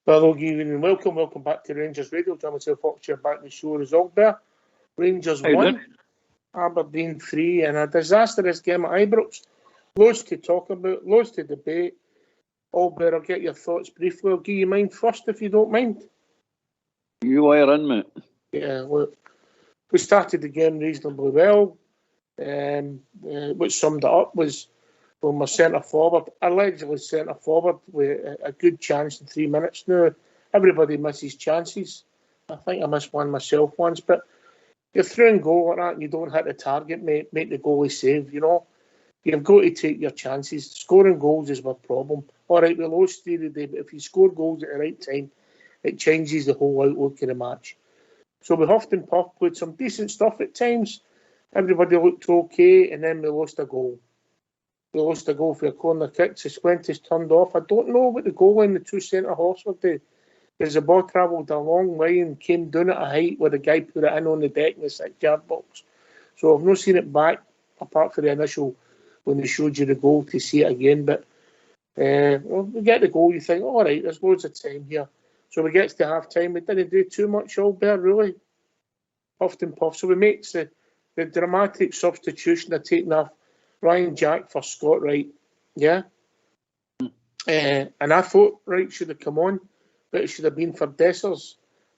Hello, good evening and welcome back to Rangers Radio. John myself, Foxshire, back in the show result there. Rangers 1, Aberdeen 3, and a disastrous game at Ibrox. Loads to talk about, loads to debate. Albert, I'll get your thoughts briefly. I'll give you mine first if you don't mind. You are in, mate. Yeah, look, we started the game reasonably well. What summed it up was from my centre forward, allegedly centre forward, with a good chance in 3 minutes now. Everybody misses chances. I think I missed one myself once, but you're through and goal like that and you don't hit the target, make the goalie save, you know. You've got to take your chances. Scoring goals is my problem. All right, we lost the other day, but if you score goals at the right time, it changes the whole outlook of the match. So we huffed and puffed, played some decent stuff at times. Everybody looked okay, and then we lost a goal. We lost a goal for a corner kick. Cifuentes turned off. I don't know what the goal in the two centre halves were doing. Because the ball travelled a long way and came down at a height where the guy put it in on the deck in the 6-yard box. So I've not seen it back, apart from the initial, when they showed you the goal, to see it again. But we get the goal, you think, all right, there's loads of time here. So we get to half time. We didn't do too much, Albert, really. Puffed and puffed. So we make the dramatic substitution of taking off Ryan Jack for Scott Wright. Yeah. And I thought Wright should have come on, but it should have been for Dessers.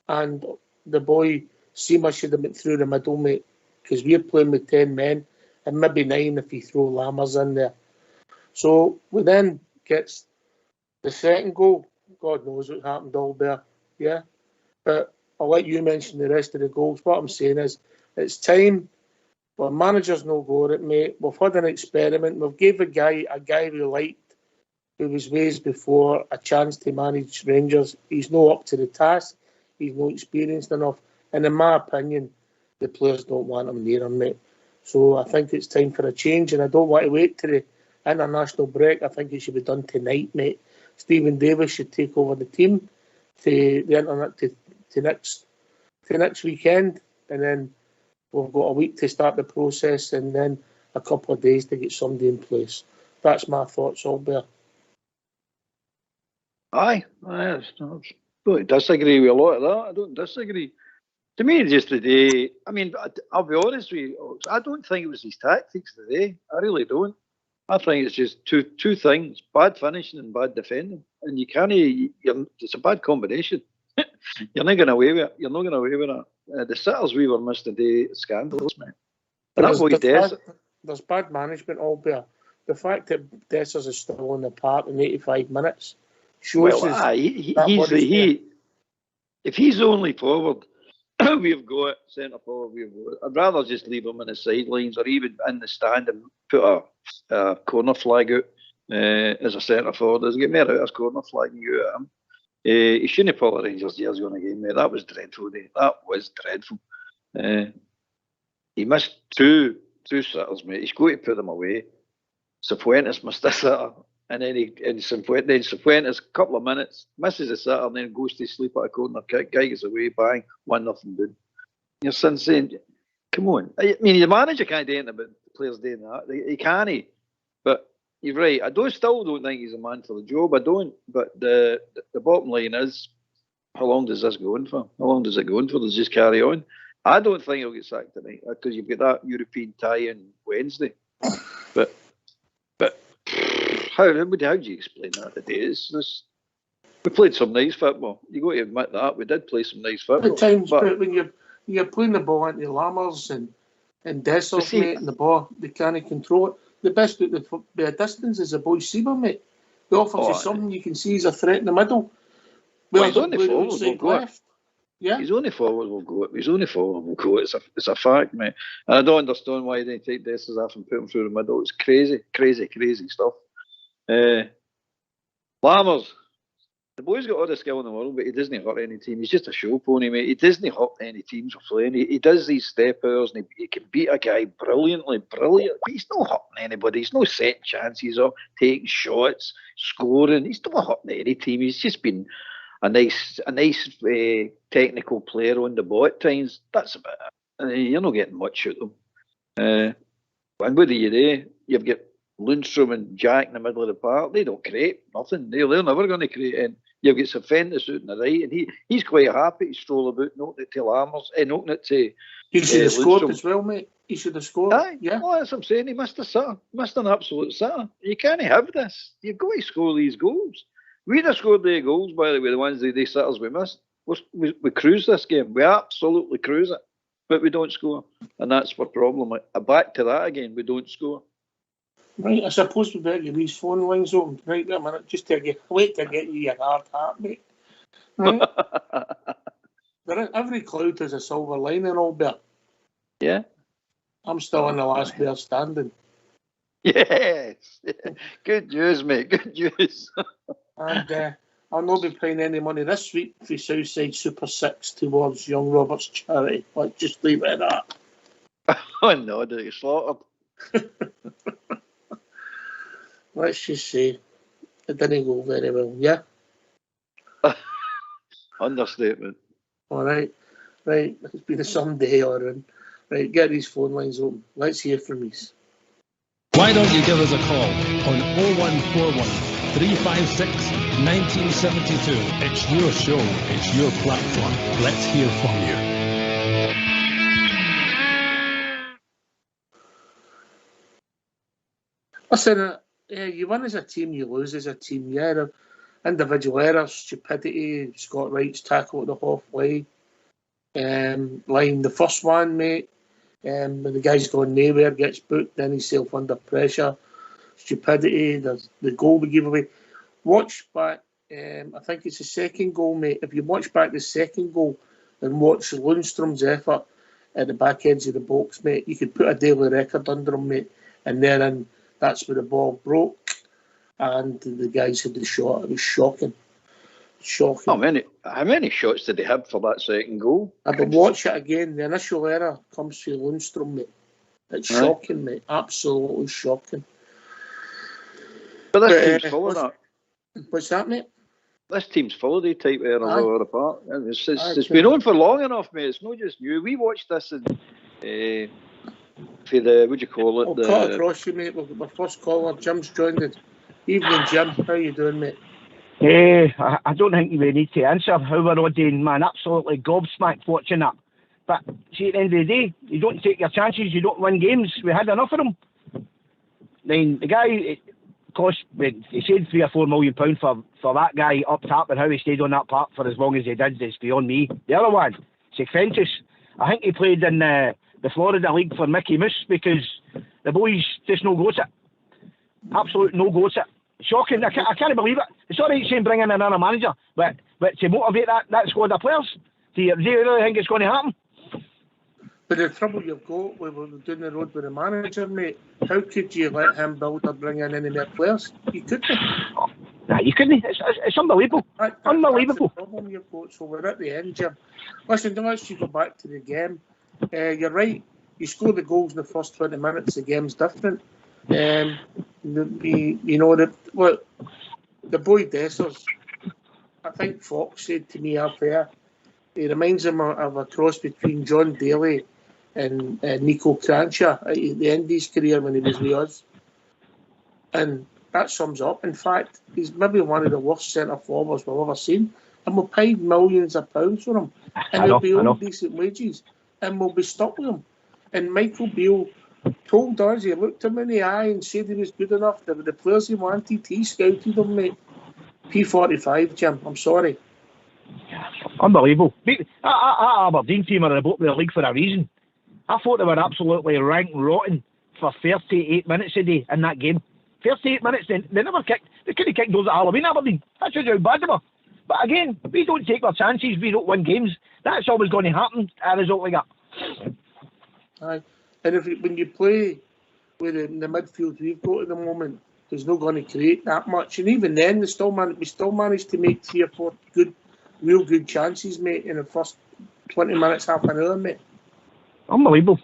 And the boy Seamer should have been through the middle, mate, because we're playing with 10 men and maybe 9 if you throw Lammers in there. So we then gets the second goal. God knows what happened, Albert. Yeah. But I'll let you mention the rest of the goals. What I'm saying is, it's time. Well, manager's no go at it, mate. We've had an experiment. We've gave a guy we liked, who was ways before, a chance to manage Rangers. He's not up to the task. He's not experienced enough. And in my opinion, the players don't want him near him, mate. So I think it's time for a change, and I don't want to wait to the international break. I think it should be done tonight, mate. Stephen Davis should take over the team to the internet to next weekend, and then we've got a week to start the process, and then a couple of days to get somebody in place. That's my thoughts, Albert. I don't disagree with a lot of that. I don't disagree. To me, just today, I mean, I'll be honest with you, I don't think it was his tactics today. I really don't. I think it's just two things: bad finishing and bad defending. And you can't. It's a bad combination. You're not going away with it. You're not going away with it. The sitters we were missed today, scandalous, man. There's bad management, Albert. The fact that Dessers is still on the park in 85 minutes shows if he's only forward, we've got centre forward. I'd rather just leave him in the sidelines or even in the stand and put a corner flag out as a centre forward. There's get more out of his corner flag than you at him. He shouldn't have pulled the Rangers jersey on a game, mate. That was dreadful. That was dreadful. He missed two sitters, mate. He's got to put them away. Cifuentes missed a sitter, and then Cifuentes, a couple of minutes, misses a sitter, and then goes to sleep at a corner kick. Guy gets away, bang, 1-0 good. You're saying, come on. I mean, the manager can't do anything about the players doing that. He can't. But you're right. I still don't think he's a man for the job. I don't. But the bottom line is, how long does this go on for? How long does it go on for? Does it just carry on? I don't think he'll get sacked tonight because you've got that European tie on Wednesday. But how do you explain that today? We played some nice football. You got to admit that we did play some nice football. At times, but when you're playing the ball into Lammers and Dessers, mate, and the ball, they can't control it. The best at the distance is a boy Seamer, mate. He offers you something you can see as a threat in the middle. He's only forward, we'll go left. Yeah. He's only forward, we'll go. He's only forward, we'll go. It's a fact, mate. And I don't understand why they take Dessers off and put him through the middle. It's crazy stuff. Lammers, the boy's got all the skill in the world, but he doesn't hurt any team. He's just a show pony, mate. He doesn't hurt any teams for playing. He does these step outs and he can beat a guy brilliant. But he's not hurting anybody. He's no setting chances or taking shots, scoring. He's not hurting any team. He's just been a nice technical player on the ball at times. That's about it. You're not getting much out of them. And what do you do? You've got Lundstrom and Jack in the middle of the park. They don't create nothing. They're never going to create anything. You've got Cervantes out on the right, and he's quite happy to stroll about, knocking it to Lammers, knocking it to. He should have scored Lundstrom. as well, mate. He should have scored. Aye, yeah. Well, that's what I'm saying. He missed a sitter, missed an absolute sitter. You can't have this. You've got to score these goals. We'd have scored the goals, by the way, the ones the sitters we missed. We cruise this game. We absolutely cruise it, but we don't score, and that's the problem. Back to that again. We don't score. Right, I suppose we better get these phone lines open. Right, wait a minute, just to get you your hard hat, mate. Right. Every cloud has a silver lining, Albert. Yeah. I'm still in the last bear standing. Yes. Good news, mate. Good news. And I'll not be paying any money this week for Southside Super 6 towards Young Roberts charity. Let's just leave it at that. Oh no, did you slaughtered? Let's just say it didn't go very well, yeah? Understatement. All right. Right, it's been a Sunday, Aaron. Right, get these phone lines open. Let's hear from these. Why don't you give us a call on 0141 356 1972. It's your show, it's your platform. Let's hear from you. Listen, you win as a team, you lose as a team. Yeah, individual errors, stupidity, Scott Wright's tackle at the halfway line. The first one, mate, when the guy's gone nowhere, gets booked, then he's self under pressure. Stupidity, the goal we give away. Watch back, I think it's the second goal, mate. If you watch back the second goal and watch Lundstrom's effort at the back edge of the box, mate, you could put a daily record under him, mate. And then that's where the ball broke and the guys had the shot. It was shocking. Shocking. How many shots did they have for that second goal? But watch it again. The initial error comes through Lundstrom, mate. It's shocking, mate. Absolutely shocking. But this team's full of that. What's that, mate? This team's full of the type of errors all over the park. It's been on for long enough, mate. It's not just you. We watched this in, for the, what do you call it? I'll cut across you, mate. We've got my first caller. Jim's joined us. Evening, Jim. How you doing, mate? I don't think we need to answer how we're all doing, man. Absolutely gobsmacked watching that. But see, at the end of the day, you don't take your chances, you don't win games. We had enough of them. Then the guy, it cost, he said £3 or £4 million for that guy up top, and how he stayed on that park for as long as he did is beyond me. The other one, Cervantes, I think he played in the Florida League for Mickey Mouse because the boys just no go to it. Absolute no go to it. Shocking. I can't believe it. It's all right saying bring in another manager, but to motivate that squad of players, do you really think it's going to happen? But the trouble you've got when we're down the road with the manager, mate, how could you let him build or bring in any more players? You couldn't. Nah, you couldn't. It's unbelievable. Unbelievable. That's the problem you've got. So we're at the end, Jim. Listen, let's just go back to the game. You're right. You score the goals in the first 20 minutes, the game's different. The boy Dessers, I think Fox said to me off air, he reminds him of a cross between John Daly and Nico Crancher at the end of his career when he was with us. And that sums up. In fact, he's maybe one of the worst centre forwards we've ever seen. And we've paid millions of pounds for him. And he'll be on decent wages. And we'll be stuck with him. And Michael Beale told us, he looked him in the eye and said he was good enough. The players he wanted, he scouted them, mate. P45, Jim, I'm sorry. Unbelievable. Our Aberdeen team are in the bottom of the league for a reason. I thought they were absolutely rank rotten for 38 minutes a day in that game. 38 minutes, they never kicked. They could have kicked goals at Halloween, Aberdeen. That shows how bad they were. But again, we don't take our chances, we don't win games. That's always going to happen, a result like that. Aye. And when you play with the midfield we've got at the moment, there's not going to create that much. And even then, we still managed to make 3 or 4 real good chances, mate, in the first 20 minutes, half an hour, mate. Unbelievable.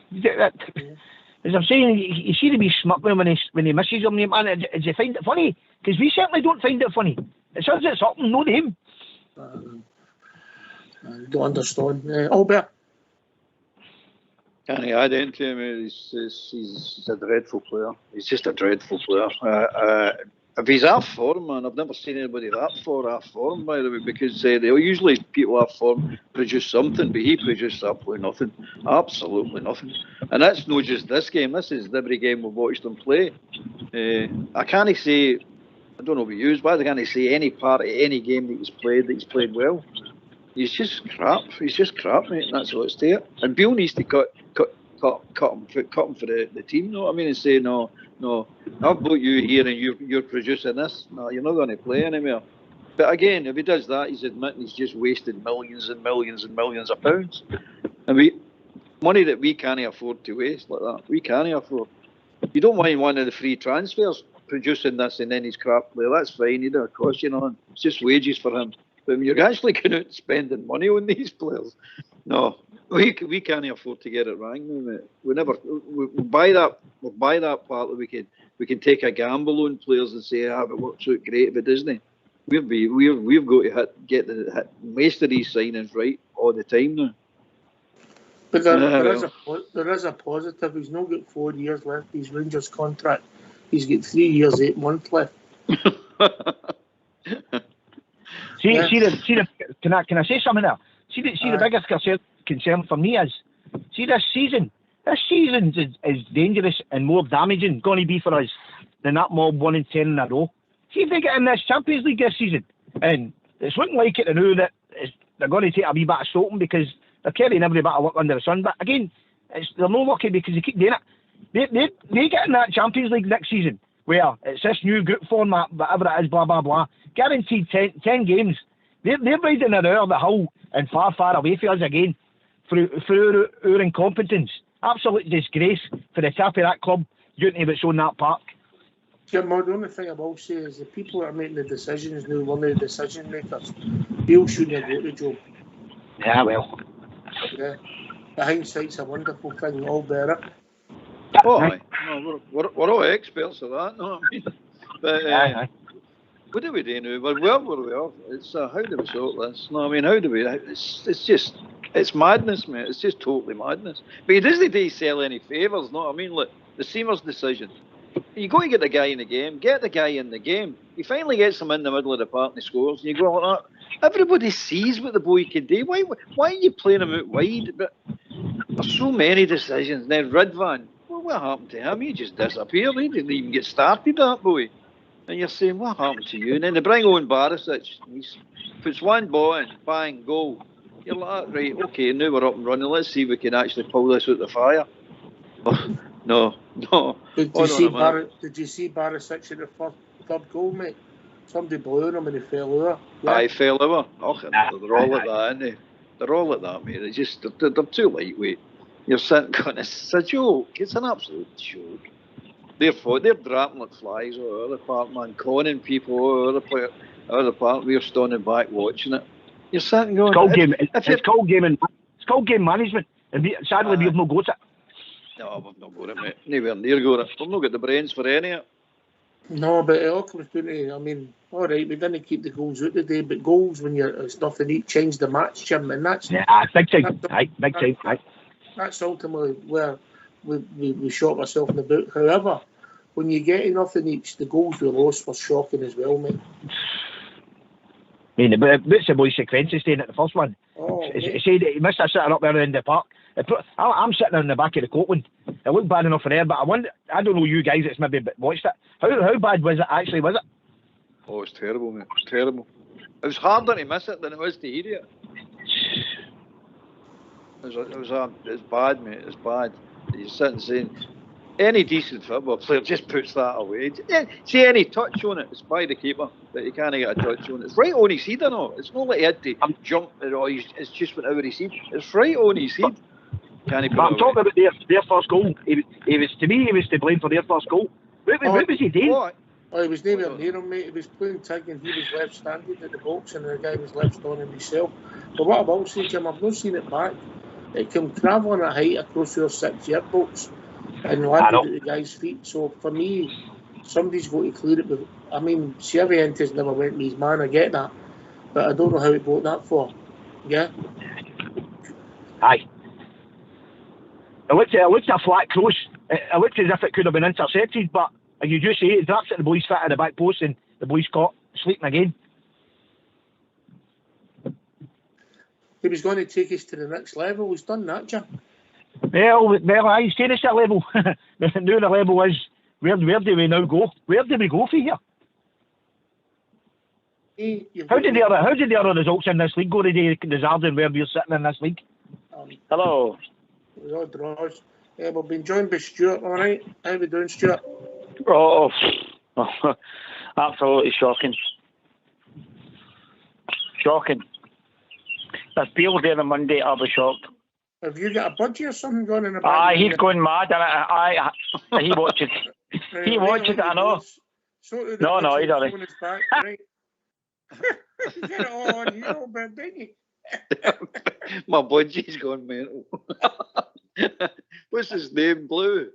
As I'm saying, you see to be smirking when he misses them, man. Do you find it funny? Because we certainly don't find it funny. It says it's something, not him. I don't understand. Albert? Can I add into him? He's a dreadful player. He's just a dreadful player. If he's off form, man, I've never seen anybody that far off form, by the way, because they usually people off form produce something, but he produced absolutely nothing. Absolutely nothing. And that's not just this game, this is every game we've watched him play. I can't say, I don't know if he used, but I can't say any part of any game that he's played well. He's just crap. He's just crap, mate, and that's all it's there. And Bill needs to cut him for the team, you know what I mean, and say, no, I've brought you here and you're producing this. No, you're not going to play anymore. But again, if he does that, he's admitting he's just wasted millions and millions and millions of pounds. And money that we can't afford to waste like that. We can't afford. You don't mind one of the free transfers producing this and then he's crap player. That's fine, you don't cost you nothing. It's just wages for him. But when you're actually going out spending money on these players, no. We can't afford to get it wrong, mate. We'll buy that part that we can take a gamble on players and say, it works out great if it doesn't. We've got to get most of these signings right all the time now. But there is a positive. He's not got 4 years left. His Rangers contract. He's got 3 years, 8 months left. Can I say something there? See the biggest concern for me is, see this season is dangerous and more damaging going to be for us than that mob 1 and 10 in a row. See if they get in this Champions League this season, and it's looking like it now that they're going to take a wee bit of soaking because they're carrying every bit of work under the sun. But again, they're not lucky because they keep doing it. They get in that Champions League next season where it's this new group format, whatever it is, blah blah blah, guaranteed 10 games. They're riding around the hill and far away from us again through our incompetence. Absolute disgrace for the top of that club duty that's on that park. Yeah, the only thing I will say is the people that are making the decisions now, one of the decision makers, Bill shouldn't have got the job. Yeah, well. Yeah. The hindsight's a wonderful thing, all better. Oh, aye. No, we're all experts at that, know what I mean? But what do we do now? Well, where we are, it's how do we sort this? No, I mean, how do we? It's madness, mate. It's just totally madness. But he doesn't sell any favours, no? I mean, look, the Seamer's decision. You got to get the guy in the game. Get the guy in the game. He finally gets him in the middle of the park and he scores. And you go like that. Everybody sees what the boy can do. Why are you playing him out wide? But there's so many decisions. Then Ridvan, well, what happened to him? He just disappeared. He didn't even get started, that boy. And you're saying, what happened to you? And then they bring on Barisic. He puts one ball in, bang, goal. You're like, right, okay, now we're up and running. Let's see if we can actually pull this out the fire. Oh, no. Did you see Barisic in the third goal, mate? Somebody blew him and he fell over. Yeah. He fell over. Oh, they're all like that, aren't they? They're all like that, mate. They're too lightweight. You're sitting going, it's a joke. It's an absolute joke. They're dropping like flies over the park, man, conning people over the park. We're standing back watching it. You're sitting going, it's called game management. And sadly, we've not got it. No, we've not got it, mate. Nowhere near got it. We've not got the brains for any of it. No, but it all comes down to, I mean, all right, we didn't keep the goals out today, but goals when it's nothing, you change the match, Jim, and that's... Yeah, big time. Big time. That's ultimately where we shot ourselves in the boot. However, when you get nothing each, the goals we lost were shocking as well, mate. I mean, what's the boy sequences staying at the first one? He said he missed a sitter up there in the park. I'm sitting in the back of the Courtland. It looked bad enough for there, but I don't know you guys that's maybe watched it. How bad was it actually, was it? Oh, it's terrible, mate. It's terrible. It was harder to miss it than it was to hear it. It's bad, mate. It's bad. You're sitting saying, any decent football player just puts that away. See any touch on it, it's by the keeper, but he can't get a touch on it. It's right on his head, I know. It's not like he had to jump it or it's just went over his head. It's right on his head. I'm talking about their first goal. He was to blame for their first goal. What was he doing? He was nowhere near him, mate. He was playing tag and he was left-standing at the box and the guy was left-standing himself. But what I will say, Jim, I've not seen it back. It came travelling at height across your 6-yard box and landed at the guy's feet. So for me, somebody's got to clear it. I mean, Cervantes never went with his man, I get that. But I don't know how he bought that for. Yeah? Aye. It looked a flat cross. It looked as if it could have been intercepted, but And you just say it, drops at the boys' foot at the back post, and the boys caught sleeping again. He was going to take us to the next level. He's done that, Jim. Well, he's taken us to that level. Now the level is, where do we now go? Where do we go from here? How did the other results in this league go today, regarding where we're sitting in this league? Hello. We all draws. We've been joined by Stuart, all right? How we doing, Stuart? Oh, absolutely shocking. Shocking. If Beale's there on Monday, I'll be shocked. Have you got a budgie or something going in the back? Aye, he's going mad, and he watches. He watches it, I know. No, he doesn't. Right. Get it all on you, old man, didn't you? My budgie's gone mental. What's his name? Blue.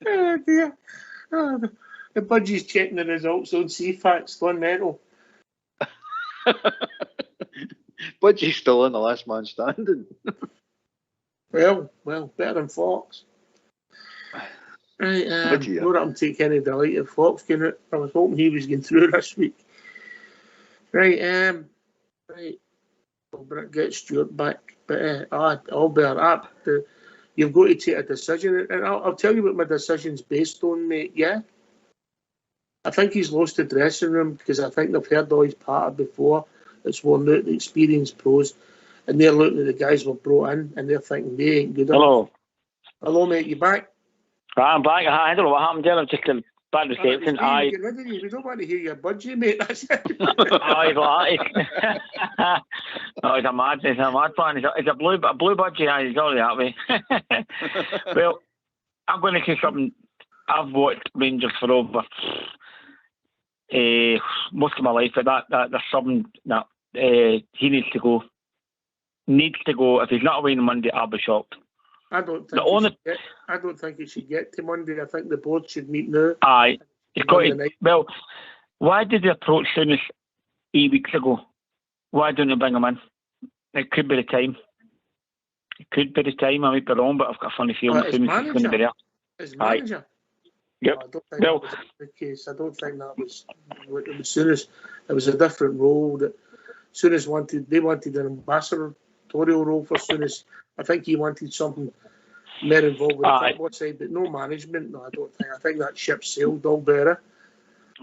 Oh dear. Oh, the budgie's checking the results on CFAX, gone mental. Budgie's still in the last man standing. Well, better than Fox. Right, not that I'm taking any delight of Fox getting it. I was hoping he was getting through this week. Right, right. We'll get Stuart back. But Albert, you've got to take a decision. And I'll tell you what my decision's based on, mate, yeah? I think he's lost the dressing room because I think they've heard all his patter before. It's worn out the experienced pros. And they're looking at the guys we've brought in and they're thinking they ain't good enough. Hello, mate, you back? I'm back. I don't know what happened there. I'm just a bad reception. We don't want to hear your budgie, mate. That's it. It's a mad plan. It's a blue budgie. He's all that way. Well, I'm going to say something. I've watched Rangers for over most of my life. But that there's something that he needs to go. If he's not away on Monday, I'll be shocked. I don't think he should get to Monday. I think the board should meet now. Aye. Well, why did they approach Souness 8 weeks ago? Why don't they bring him in? It could be the time. I might be wrong, but I've got a funny feeling Souness is going to be there. His manager? Yep. I don't think that was the case. I don't think that was Souness. It was a different role that Souness wanted. They wanted an ambassadorial role for Souness. I think he wanted something more involved with the football side, but no management. No, I don't think. I think that ship sailed all better.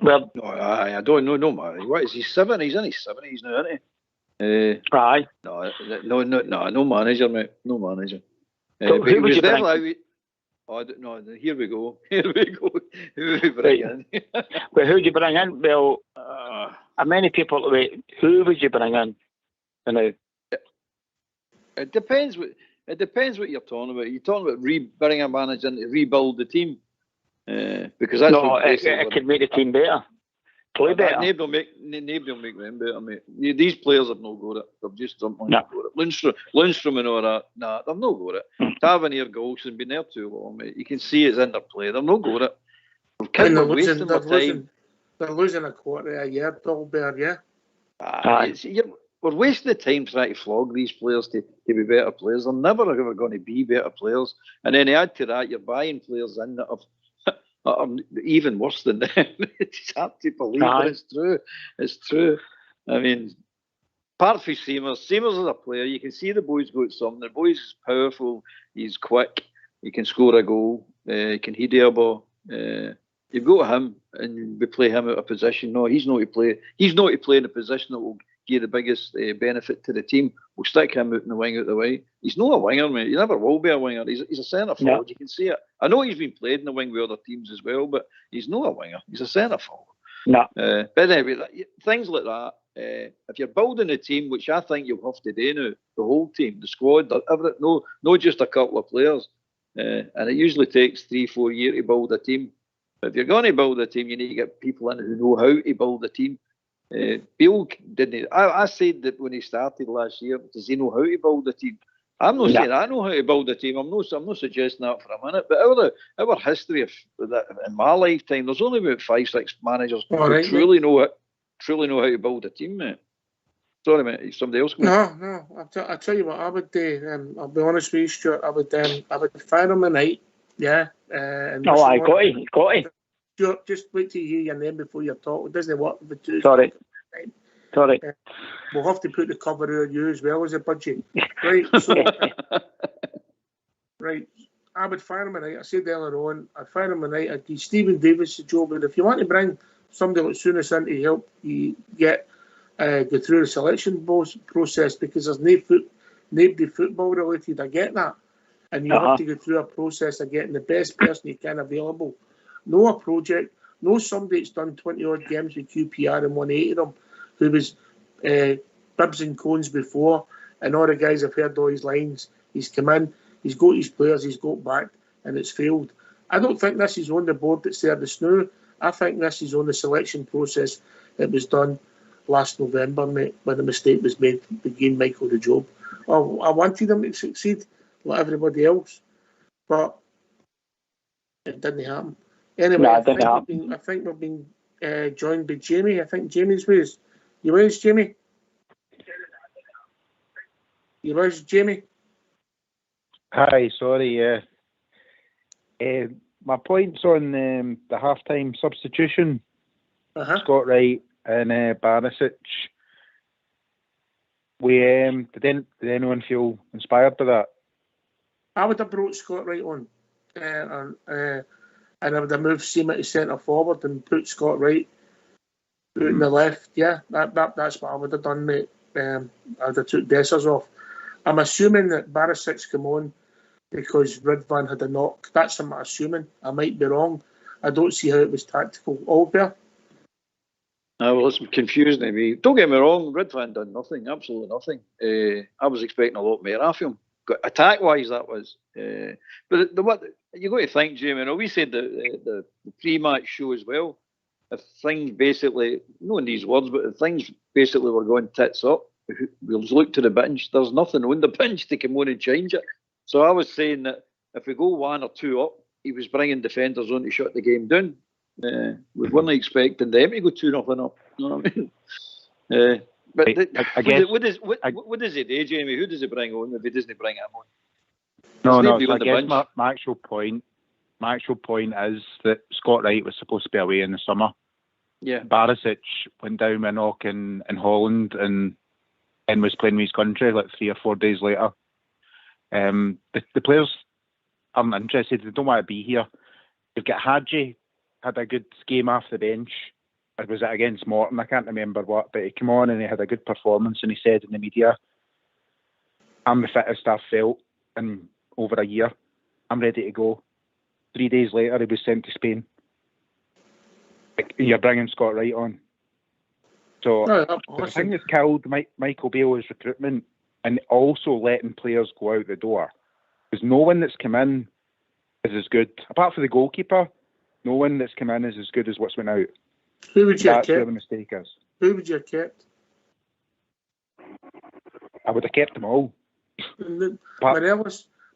Well, no, I don't know. No, man. What is he? 70? He's in his 70s now, isn't he? Aye. No manager, mate. No manager. So who would you bring? Here we go. Who would we bring in? Well, who would you bring in? Well, many people. Wait, who would you bring in? You know. It depends what you're talking about. You're talking about bringing a manager in to rebuild the team, because that's it could make the team better, play better. Nobody will make them better, mate. These players have no got it. They've just simply not got it. Lundstrom and all that, they've no got it. Tavernier Golson's been there too long, mate. You can see it's in their play. They've no got it. They're losing a quarter a year, Dolbear, yeah. We're wasting the time trying to flog these players to be better players. They're never ever going to be better players. And then add to that, you're buying players in that are even worse than them. It's hard to believe, but it's true. It's true. I mean, apart from Seamers is a player. You can see the boy's got something. The boy's powerful. He's quick. He can score a goal. He can head a ball. You've got him, and we play him out of position. No, he's not to play. He's not to play in a position that will give the biggest benefit to the team. We'll stick him out in the wing out the way. He's not a winger, mate. He never will be a winger. He's a centre forward. You can see it. I know he's been played in the wing with other teams as well, but he's not a winger. He's a centre forward. No. But anyway, things like that. If you're building a team, which I think you'll have to do now, the whole team, the squad, everything, no, just a couple of players. And it usually takes 3-4 years to build a team. But if you're going to build a team, you need to get people in who know how to build a team. Bill didn't. I said that when he started last year. Does he know how to build a team? I'm not saying I know how to build a team. I'm not suggesting that for a minute. But our history of that in my lifetime, there's only about 5-6 managers who truly know how to build a team, mate. Sorry, mate. If somebody else. No. I'll tell you what I would do. I'll be honest with you, Stuart. I would fire him tonight. Yeah. No, I got it. Sure, just wait till you hear your name before you talk. It doesn't work with two. Sorry. We'll have to put the cover on you as well as a budget. Right, so... right, I would fire him tonight. I said earlier on, I'd fire him tonight. I'd give Stephen Davis the job. And if you want to bring somebody like Souness in to help you get go through the selection process, because there's nobody football related, I get that. And you have to go through a process of getting the best person you can available. No a project, no somebody that's done 20-odd games with QPR and won 8 of them, who was bibs and cones before, and all the guys have heard all his lines. He's come in, he's got his players, he's got back, and it's failed. I don't think this is on the board that's there this now. I think this is on the selection process that was done last November, mate, when the mistake was made to give Michael the job. I wanted him to succeed, like everybody else, but it didn't happen. Anyway, I think we've been joined by Jamie. I think Jamie's with us. You with us, Jamie? You with us, Jamie? Hi, sorry, yeah. My point's on the half-time substitution. Scott Wright and Barisic. Did anyone feel inspired by that? I would have brought Scott Wright on, and I would have moved Seema to centre forward and put Scott Wright out in the left. Yeah, that's what I would have done, mate. I would have took Dessers off. I'm assuming that Barisic come on because Ridvan had a knock. That's what I'm assuming. I might be wrong. I don't see how it was tactical. All there. Well, it's confusing to me. Don't get me wrong, Ridvan done nothing, absolutely nothing. I was expecting a lot more off him. Attack-wise, that was. But what you got to think, Jamie, we said the pre-match show as well. If things basically, not in these words, but if things basically were going tits up, we'll look to the bench. There's nothing on the bench to come on and change it. So I was saying that if we go 1 or 2 up, he was bringing defenders on to shut the game down. We weren't expecting them to go 2-0 up. You know what I mean? But I guess, what does he do, Jamie? Who does he bring on if he doesn't bring him on? No. So I guess my actual point is that Scott Wright was supposed to be away in the summer. Yeah. Barisic went down with a knock in Holland and was playing with his country like 3 or 4 days later. The players aren't interested. They don't want to be here. You've got Hadji, had a good game off the bench. Was it against Morton? I can't remember what, but he came on and he had a good performance, and he said in the media, "I'm the fittest I've felt in over a year. I'm ready to go." 3 days later, he was sent to Spain. You're bringing Scott Wright on. So the thing that's killed Michael Beale is recruitment, and also letting players go out the door. Because no one that's come in is as good, apart from the goalkeeper. No one that's come in is as good as what's went out. Who would you have kept? That's where the mistake is. Who would you have kept? I would have kept them all.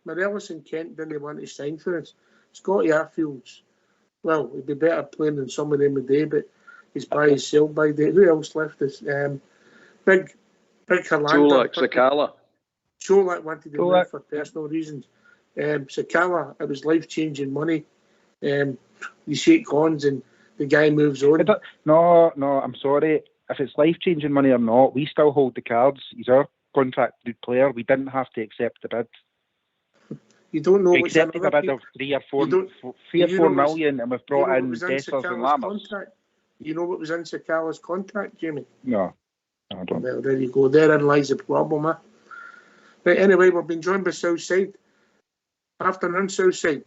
Morelos and Kent didn't want to sign for us. Scotty Arfield's, well, he'd be better playing than some of them a day, but he's by himself by day. Who else left us? Big Herlander. Sakala. Cholak wanted to move for personal reasons. Sakala, it was life-changing money. You shake hands and the guy moves on. No, I'm sorry. If it's life-changing money or not, we still hold the cards. He's our contracted player. We didn't have to accept the bid. You don't know what's in accepted a bid of 3 or 4 million, and we've brought in Dessers and Lammers. You know what was in Sakala's contract, Jamie? No, I don't. Well, there you go. Therein lies the problem, huh? Right, anyway, we've been joined by Southside. Afternoon, Southside.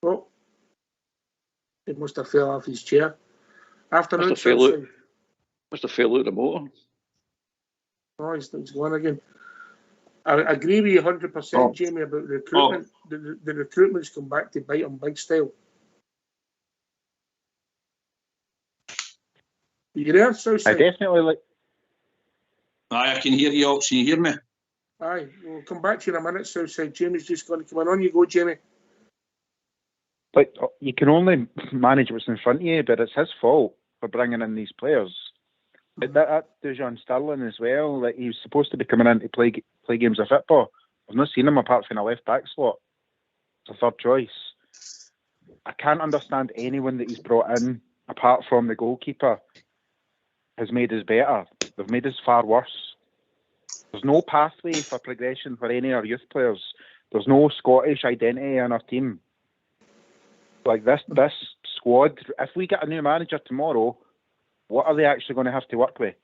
Oh, he must have fell off his chair. Afternoon, Southside. Must have fell out the motor. Oh, he's gone again. I agree with you 100%, Jamie, about recruitment. The recruitment's come back to bite on big style. You there, Southside? I definitely like. Aye, I can hear you all. Can you hear me? Aye, we'll come back to you in a minute, Southside. Jamie's just going to come on. You go, Jamie. But you can only manage what's in front of you, but it's his fault for bringing in these players. That Dujon Sterling as well. Like, he was supposed to be coming in to play games of football. I've not seen him apart from a left back slot. It's a third choice. I can't understand anyone that he's brought in apart from the goalkeeper has made us better. They've made us far worse. There's no pathway for progression for any of our youth players. There's no Scottish identity in our team. Like this squad, if we get a new manager tomorrow, what are they actually going to have to work with?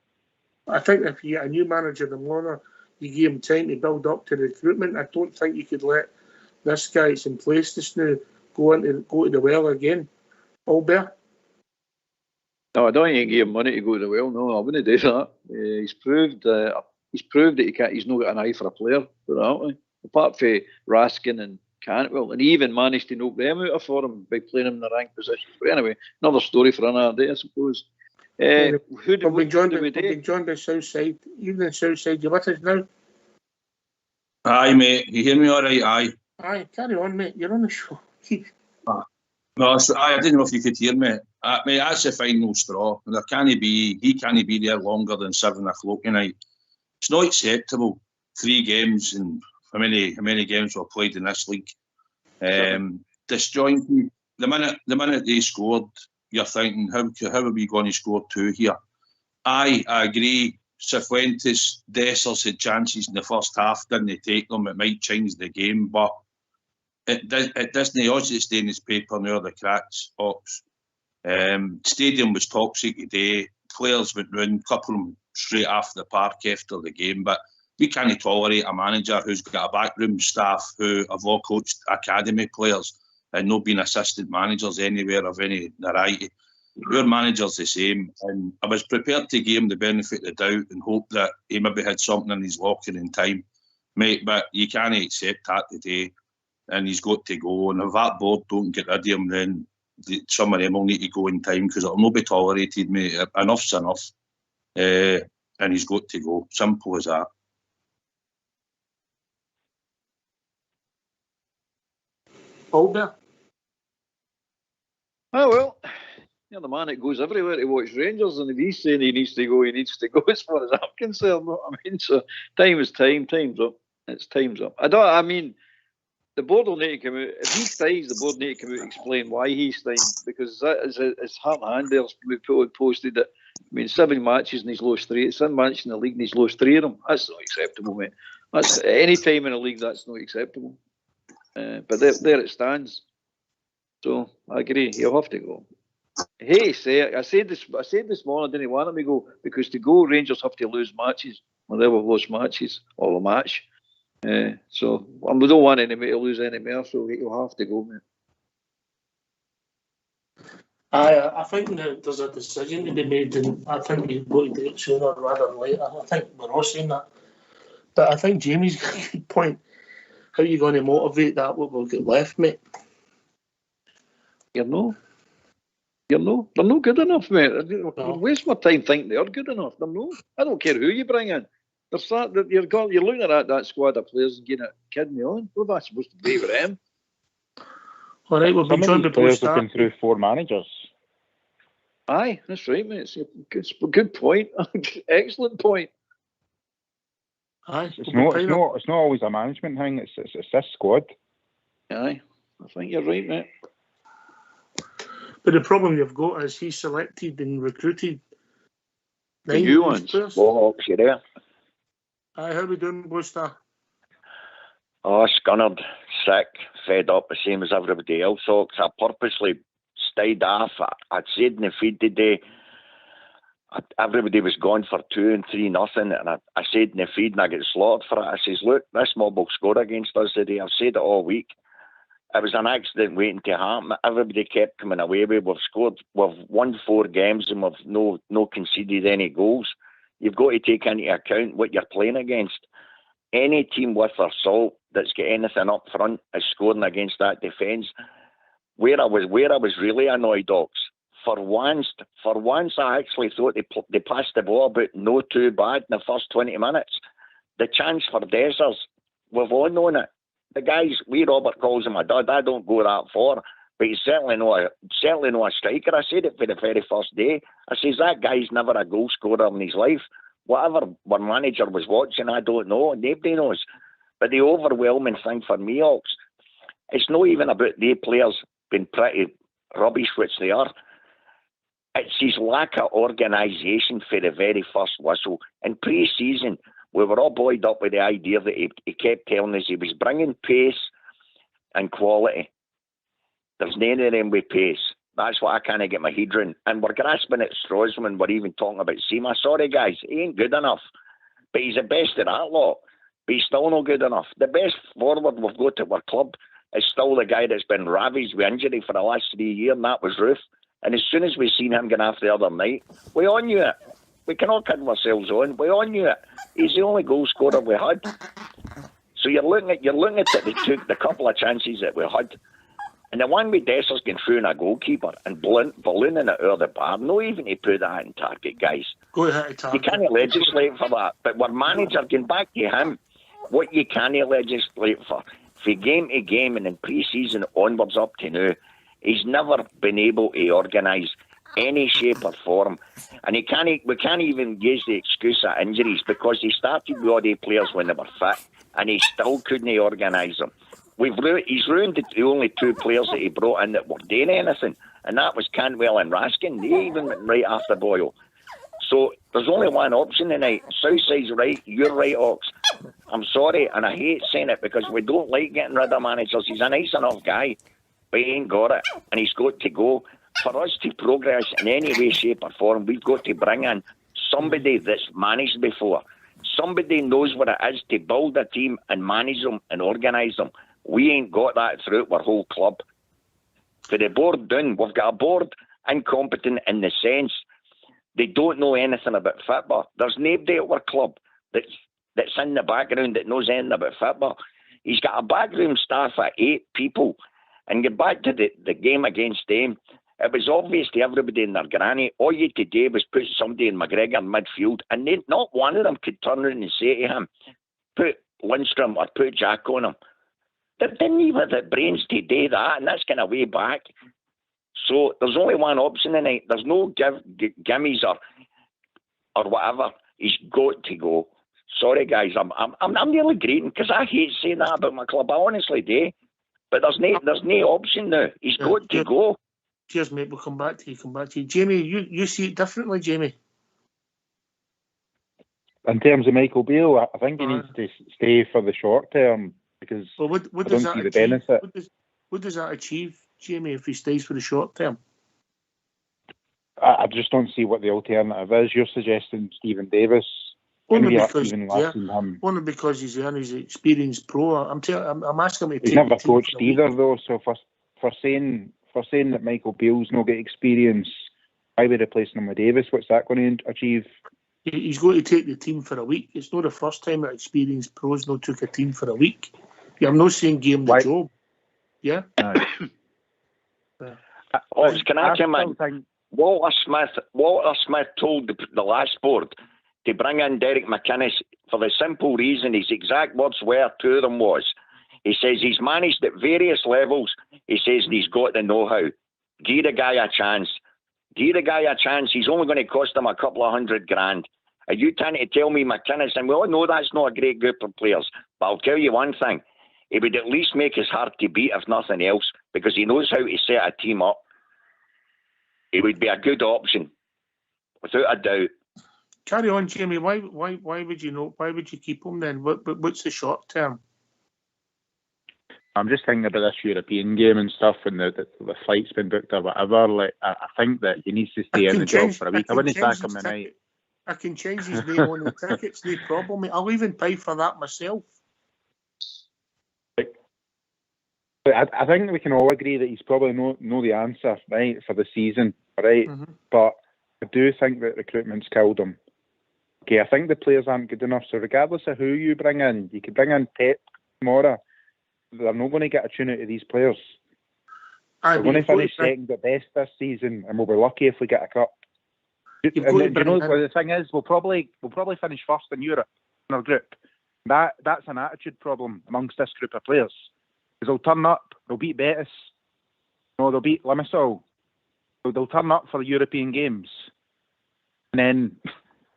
I think if you get a new manager tomorrow, you give him time to build up to recruitment. I don't think you could let this guy that's in place just now go to the well again. Albert? No, I don't think you give him money to go to the well. No, I wouldn't do that. He's proved that he can't. He's not got an eye for a player, put it that way. Apart from Raskin and Cantwell, and he even managed to knock them out of form by playing him in the rank position. But anyway, another story for another day, I suppose. We've been joined by Southside. Evening, Southside. You with us now? Aye, mate. You hear me all right? Aye. Aye, carry on, mate. You're on the show. No, I didn't know if you could hear me. Mate, that's the final straw. He can't be there longer than 7 o'clock tonight. It's not acceptable. 3 games and how many games were played in this league. Disjointed. The minute they scored, you're thinking, how are we going to score 2 here? I agree. Cifuentes, Dessers had chances in the first half, didn't take them. It might change the game, but it doesn't also stay in his paper now, the cracks, Ox. Stadium was toxic today. Players went round, couple of them straight off the park after the game, but we can't tolerate a manager who's got a backroom staff who have all coached academy players and not been assistant managers anywhere of any variety. Your manager's the same, and I was prepared to give him the benefit of the doubt and hope that he maybe had something in his locker in time, mate, but you can't accept that today, and he's got to go, and if that board don't get rid of him, then some of them will need to go in time, because it'll not be tolerated, mate. Enough's enough, and he's got to go. Simple as that. Albert? Oh, well, you're the man that goes everywhere to watch Rangers, and if he's saying he needs to go, as far as I'm concerned. You know what I mean? So time is time, time's up. It's time's up. The board will need to come out. If he stays, the board need to come out and explain why he's staying, because that is it's heart and hand there. We've posted that. I mean, 7 matches and he's lost 3. 7 matches in the league and he's lost 3 of them. That's not acceptable, mate. That's any time in a league that's not acceptable. But there it stands. So I agree. He'll have to go. Hey, I said this morning. I didn't want him to go, because to go, Rangers have to lose matches. Well, they will lose matches or a match. So we don't want anybody to lose any more. So he'll have to go, mate. I think that there's a decision to be made, and I think we've got to do it sooner rather than later. I think we're all saying that. But I think Jamie's got a good point. How are you going to motivate that what we've got left, mate? They're not good enough, mate. Waste my time thinking they're good enough. They're not. I don't care who you bring in. You're looking at that squad of players and getting kidding me on. What am I supposed to be with them? All right, we'll be joined by players have been through 4 managers. Aye, that's right, mate. It's a good point. Excellent point. Aye, it's not always a management thing. It's this squad. Aye, I think you're right, mate. But the problem you've got is he selected and recruited 9 new ones. Well, you there? Aye, how we doing, Buster? Oh, scunnered, sick, fed up, the same as everybody else. So I purposely stayed off. I'd said in the feed today, everybody was gone for 2 and 3 nothing, and I said in the feed, and I get slaughtered for it. I says, look, this mob will score against us today. I've said it all week. It was an accident waiting to happen. Everybody kept coming away with. We've won 4 games and we've no conceded any goals. You've got to take into account what you're playing against. Any team worth their salt that's got anything up front is scoring against that defence. Where I was really annoyed, Ox, for once I actually thought they passed the ball about no too bad in the first 20 minutes. The chance for Dessers, we've all known it. The guys, Robert calls him a dud. I don't go that far. but he's certainly not a striker. I said it for the very first day. I says that guy's never a goal scorer in his life. Whatever our manager was watching, I don't know. Nobody knows. But the overwhelming thing for me, Ox, it's not even about the players being pretty rubbish, which they are. It's his lack of organisation for the very first whistle. In pre-season, we were all buoyed up with the idea that he kept telling us he was bringing pace and quality. There's none of them with pace. That's what I can't get my head around. And we're grasping at straws when we're even talking about Seema. Sorry, guys, he ain't good enough. But he's the best of that lot. But he's still not good enough. The best forward we've got at our club is still the guy that's been ravaged with injury for the last 3 years, and that was Ruth. And as soon as we seen him going off the other night, we all knew it. We cannot kid ourselves on. We all knew it. He's the only goal scorer we had. So you're looking at it, the couple of chances that we had. And the one with Dessers getting through in a goalkeeper and ballooning it out of the bar, no even to put that in target, guys. Go ahead, target. You can't legislate for that. But our manager, getting back to him, what you can't legislate for game to game and in pre-season onwards up to now, he's never been able to organise any shape or form. And we can't even use the excuse of injuries because he started with all the players when they were fit and he still couldn't organise them. He's ruined the only 2 players that he brought in that were doing anything, and that was Cantwell and Raskin. They even went right off the boil. So there's only one option tonight. Southside's right, you're right, Ox. I'm sorry, and I hate saying it because we don't like getting rid of managers. He's a nice enough guy, but he ain't got it, and he's got to go. For us to progress in any way, shape or form, we've got to bring in somebody that's managed before. Somebody knows what it is to build a team and manage them and organise them. We ain't got that throughout our whole club. For the board down, we've got a board incompetent in the sense they don't know anything about football. There's nobody at our club that's in the background that knows anything about football. He's got a backroom staff of 8 people. And get back to the game against them, it was obvious to everybody in their granny, all you had to do was put somebody in McGregor in midfield, and not one of them could turn around and say to him, put Lindstrom or put Jack on him. They didn't even have the brains to do that, and that's kind of way back. So there's only one option tonight. There's no gimmies or whatever. He's got to go. Sorry, guys, I'm nearly grating because I hate saying that about my club. I honestly do. But there's no option now. He's got to go. Cheers, mate. We'll come back to you. Jamie, you see it differently, Jamie? In terms of Michael Beale, I think he needs to stay for the short term because I don't see the benefit. What does that achieve, Jamie, if he stays for the short term? I just don't see what the alternative is. You're suggesting Stephen Davis. Only because he's earned his experienced pro. I'm asking him to. He's never coached either, though. So for saying that Michael Beale's not got experience, why be replacing him with Davis? What's that going to achieve? He's going to take the team for a week. It's not the first time that experienced pros not took a team for a week. Yeah, I'm not saying give him the job. Yeah. Can I come in? Walter Smith told the last board to bring in Derek McInnes for the simple reason his exact words were to them was, he says he's managed at various levels. He says he's got the know-how. Give the guy a chance. He's only going to cost him a couple of $100,000. Are you trying to tell me McInnes? And we all know that's not a great group of players. But I'll tell you one thing. He would at least make his heart to beat, if nothing else, because he knows how to set a team up. He would be a good option, without a doubt. Carry on, Jamie. Why would you not? Why would you keep him then? What's the short term? I'm just thinking about this European game and stuff, and the flight's been booked or whatever. Like I think that he needs to stay in the job for a week. I wouldn't sack him tonight. I can change his name on the tickets, no problem. I'll even pay for that myself. I think we can all agree that he's probably know the answer, right, for the season, right? Mm-hmm. But I do think that recruitment's killed him. Okay, I think the players aren't good enough. So regardless of who you bring in, you could bring in Pep tomorrow. They're not going to get a tune out of these players. We're going to finish second at best this season, and we'll be lucky if we get a cup. The thing is, we'll probably finish first in Europe in our group. That's an attitude problem amongst this group of players. Because they'll turn up, they'll beat Betis, No, they'll beat Limassol. They'll turn up for European games. And then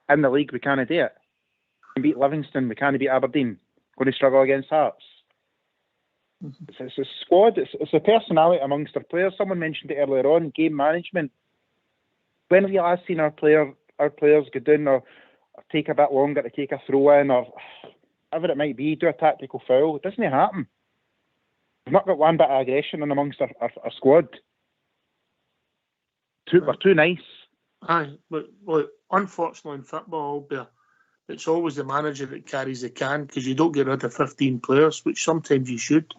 in the league, we can't do it. We can beat Livingston, we can't beat Aberdeen. Going to struggle against Hearts. It's a squad, it's a personality amongst our players. Someone mentioned it earlier on, game management. When have you last seen our players go down or take a bit longer to take a throw in or whatever it might be, do a tactical foul? It doesn't happen. We've not got one bit of aggression in amongst our squad. We're too nice. Aye, but look, unfortunately in football, it's always the manager that carries the can because you don't get rid of 15 players, which sometimes you should.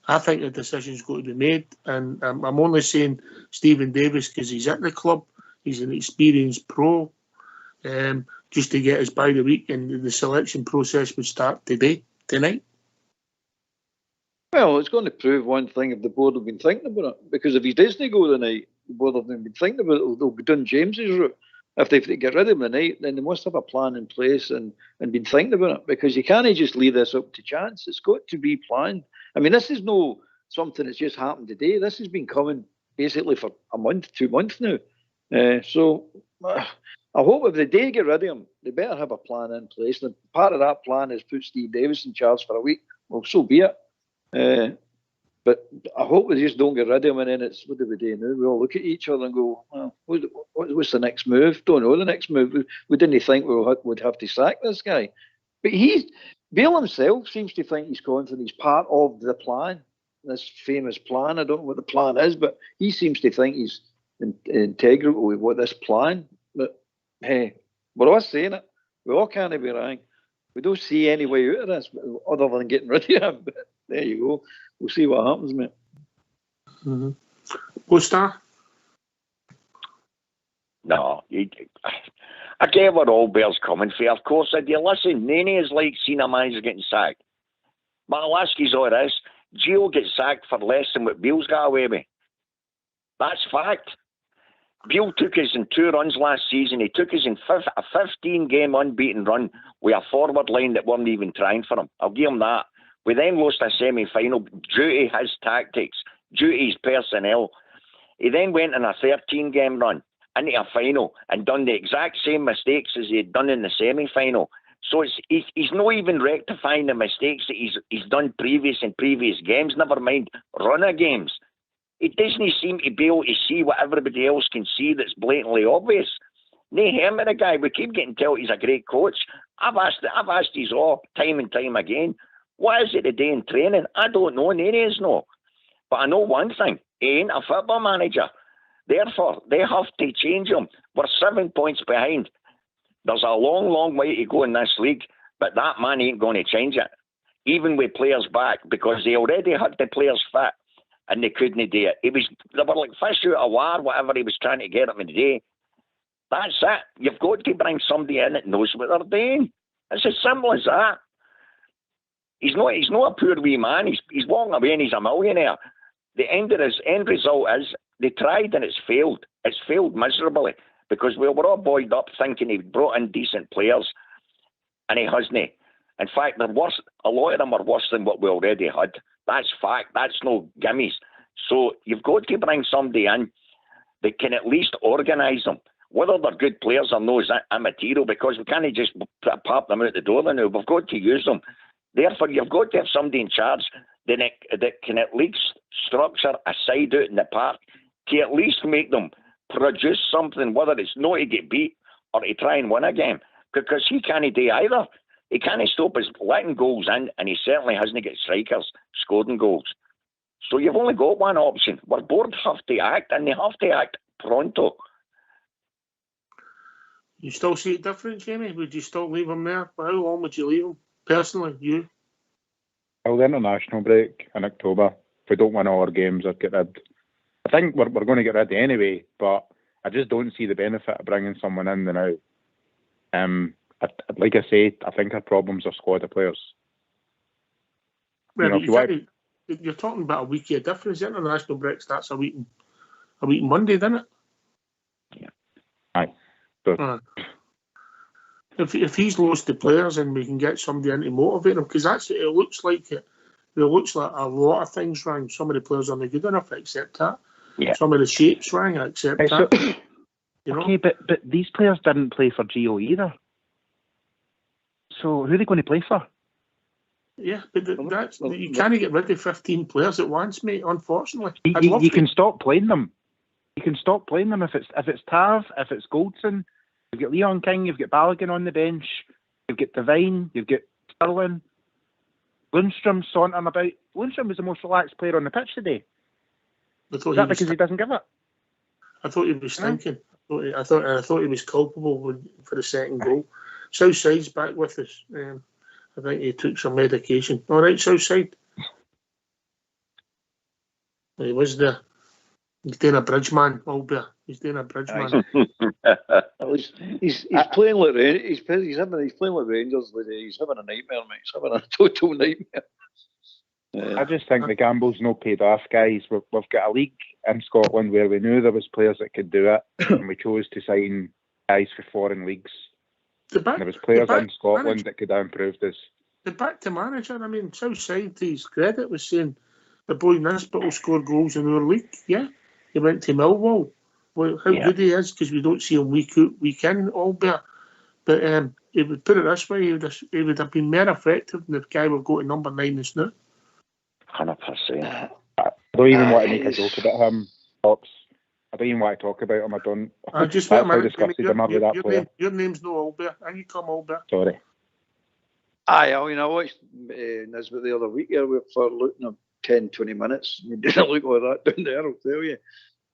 I think the decision's got to be made, and I'm only saying Stephen Davis because he's at the club, he's an experienced pro, just to get us by the week, and the selection process would start tonight. Well, it's going to prove one thing if the board have been thinking about it, because if he doesn't go tonight, the board have been thinking about it, they'll be doing James's route. If they get rid of him tonight, then they must have a plan in place and been thinking about it, because you can't just leave this up to chance. It's got to be planned. I mean, this is no something that's just happened today. This has been coming basically for a month, 2 months now. So I hope if they do get rid of him, they better have a plan in place. And part of that plan is put Steve Davis in charge for a week. Well, so be it. But I hope we just don't get rid of him, and then it's, what do we do now? We all look at each other and go, well, what's the next move? Don't know the next move. We didn't think we would have to sack this guy. But Bill himself seems to think he's confident he's part of the plan, this famous plan. I don't know what the plan is, but he seems to think he's integral with what this plan. But hey, we're all saying it. We all can't be wrong. We don't see any way out of this other than getting rid of him. But there you go. We'll see what happens, mate. Mm-hmm. Poster? No, I get where all Bears coming for. Of course I do. Listen, Naney is like seeing a manager getting sacked. But I'll ask you all this. Gio gets sacked for less than what Beale's got away with. That's fact. Beale took us in 2 runs last season. He took us in a 15-game unbeaten run with a forward line that weren't even trying for him. I'll give him that. We then lost a semi-final due to his tactics, due to his personnel. He then went on a 13-game run into a final and done the exact same mistakes as he had done in the semi-final. So he's not even rectifying the mistakes that he's done in previous games, never mind runner games. He doesn't seem to be able to see what everybody else can see that's blatantly obvious. Nae him and the guy, we keep getting told he's a great coach. I've asked his all time and time again. What is it today in training? I don't know, none is no. But I know one thing, he ain't a football manager. Therefore, they have to change him. We're 7 points behind. There's a long, long way to go in this league, but that man ain't going to change it. Even with players back, because they already had the players fit and they couldn't do it. They were like fish out of water, whatever he was trying to get them in the day. That's it. You've got to bring somebody in that knows what they're doing. It's as simple as that. He's not a poor wee man. He's walking away and he's a millionaire. The end result is they tried and it's failed. It's failed miserably because we were all buoyed up thinking he brought in decent players and he hasn't. In fact, they're worse. A lot of them are worse than what we already had. That's fact. That's no gimmies. So you've got to bring somebody in that can at least organise them. Whether they're good players or no is immaterial because we can't just pop them out the door now. We've got to use them. Therefore, you've got to have somebody in charge that can at least structure a side out in the park to at least make them produce something, whether it's not to get beat or to try and win a game. Because he can't do either. He can't stop us letting goals in, and he certainly hasn't got strikers scoring goals. So you've only got one option. Our board have to act, and they have to act pronto. You still see it different, Jamie? Would you still leave him there? For how long would you leave him? Personally, you? Till the international break in October. If we don't win all our games, I'd get rid. I think we're going to get rid anyway, but I just don't see the benefit of bringing someone in now. Like I say, I think our problem's our squad of players. Well, you're talking about a week of difference. The international break starts a week Monday, doesn't it? Yeah. Aye. So, if he's lost the players and we can get somebody in to motivate him, because that's it looks like it. It looks like a lot of things wrong. Some of the players aren't good enough, I accept that. Yeah. Some of the shapes wrong, I accept that. Okay, but these players didn't play for Gio either. So who are they going to play for? Yeah, but you can't get rid of 15 players at once, mate, unfortunately. You can stop playing them. You can stop playing them if it's Tav, if it's Goldson. You've got Leon King, you've got Balogun on the bench, you've got Devine, you've got Sterling, Lundstrom sauntering about. Lundstrom was the most relaxed player on the pitch today. Is that because he doesn't give it? I thought he was thinking. I thought he was culpable for the second goal. Southside's back with us. I think he took some medication. All right, Southside. He was there. He's doing a bridge man, Albert. He's doing a bridge man. he's playing like he's playing like Rangers. He's having a nightmare, mate. He's having a total nightmare. I just think the gamble's no paid off, guys. We've got a league in Scotland where we knew there was players that could do it, and we chose to sign guys for foreign leagues. There was players in Scotland that could have improved us. The back to manager, I mean, Southside, to his credit, was saying the boy Nisbet will score goals in our league. Yeah, he went to Millwall. Well, how good he is, because we don't see him week out, week in, Albert. But he would put it this way: he would have been more effective than the guy will go to number 9 this now. 100%. I don't even want to make a joke about him, Pops. I don't even want to talk about him. I don't. Just That's how disgusted I'm with that player. Your name's no Albert. And you come Albert. Sorry. Aye, I mean, I watched Nisbet the other week here for looking at 10, 20 minutes. He didn't look like that down there, I'll tell you.